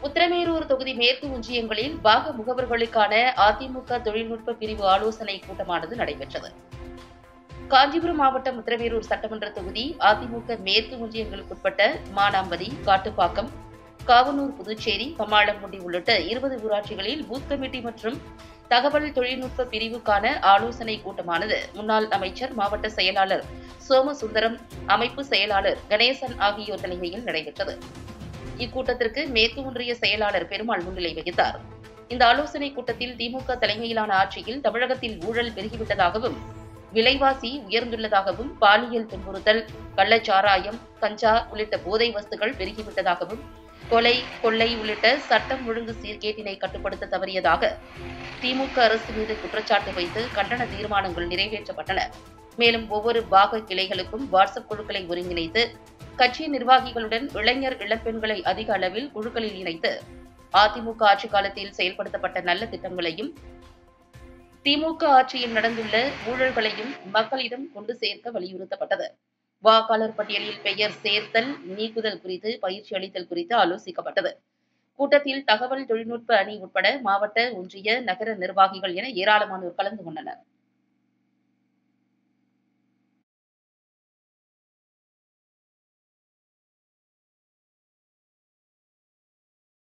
உத்திரமேரூர் தொகுதி மேற்கு ஒன்றியங்களில் பாக முகவர்களுக்கான அதிமுக தொழில்நுட்ப பிரிவு ஆலோசனை கூட்டமானது நடைபெற்றது. காஞ்சிபுரம் மாவட்டம் உத்திரமேரூர் சட்டமன்ற தொகுதி அதிமுக மேற்கு ஒன்றியங்களுக்குட்பட்ட மானாம்பதி, காட்டுப்பாக்கம், காவனூர், புதுச்சேரி, கம்மாளம்புண்டி உள்ளிட்ட 20 ஊராட்சிகளில் பூத் கமிட்டி மற்றும் தகவல் தொழில்நுட்ப பிரிவுக்கான ஆலோசனை கூட்டமானது முன்னாள் அமைச்சர், மாவட்ட செயலாளர் சோமசுந்தரம், அமைப்பு செயலாளர் கணேசன் ஆகியோர் தலைமையில் நடைபெற்றது. இக்கூட்டத்திற்கு மேற்கு ஒன்றிய செயலாளர் பெருமாள் முன்னிலை வகித்தார். இந்த ஆலோசனைக் கூட்டத்தில் திமுக தலைமையிலான ஆட்சியில் தமிழகத்தில் ஊழல் பெருகிவிட்டதாகவும், விலைவாசி உயர்ந்துள்ளதாகவும், பாலியல் துன்புறுத்தல், கள்ளச்சாராயம், கஞ்சா உள்ளிட்ட போதை வஸ்துகள் பெருகிவிட்டதாகவும், கொலை, கொள்ளை உள்ளிட்ட சட்டம் ஒழுங்கு சீர்கேட்டினை கட்டுப்படுத்த தவறியதாக திமுக அரசு மீது குற்றச்சாட்டு வைத்து கண்டன தீர்மானங்கள் நிறைவேற்றப்பட்டன. மேலும் ஒவ்வொரு பாக கிளைகளுக்கும் வாட்ஸ்அப் குழுக்களை ஒருங்கிணைத்து கட்சி நிர்வாகிகளுடன் இளைஞர், இளம்பெண்களை அதிக அளவில் குழுக்களில் இணைத்து அதிமுக ஆட்சி காலத்தில் செயல்படுத்தப்பட்ட நல்ல திட்டங்களையும், திமுக ஆட்சியில் நடந்துள்ள ஊழல்களையும் மக்களிடம் கொண்டு சேர்க்க வலியுறுத்தப்பட்டது. வாக்காளர் பட்டியலில் பெயர் சேர்த்தல், நீக்குதல் குறித்து பயிற்சி அளித்தல் குறித்து ஆலோசிக்கப்பட்டது. கூட்டத்தில் தகவல் தொழில்நுட்ப அணி உட்பட மாவட்ட, ஒன்றிய, நகர நிர்வாகிகள் என ஏராளமானோர் கலந்து கொண்டனர்.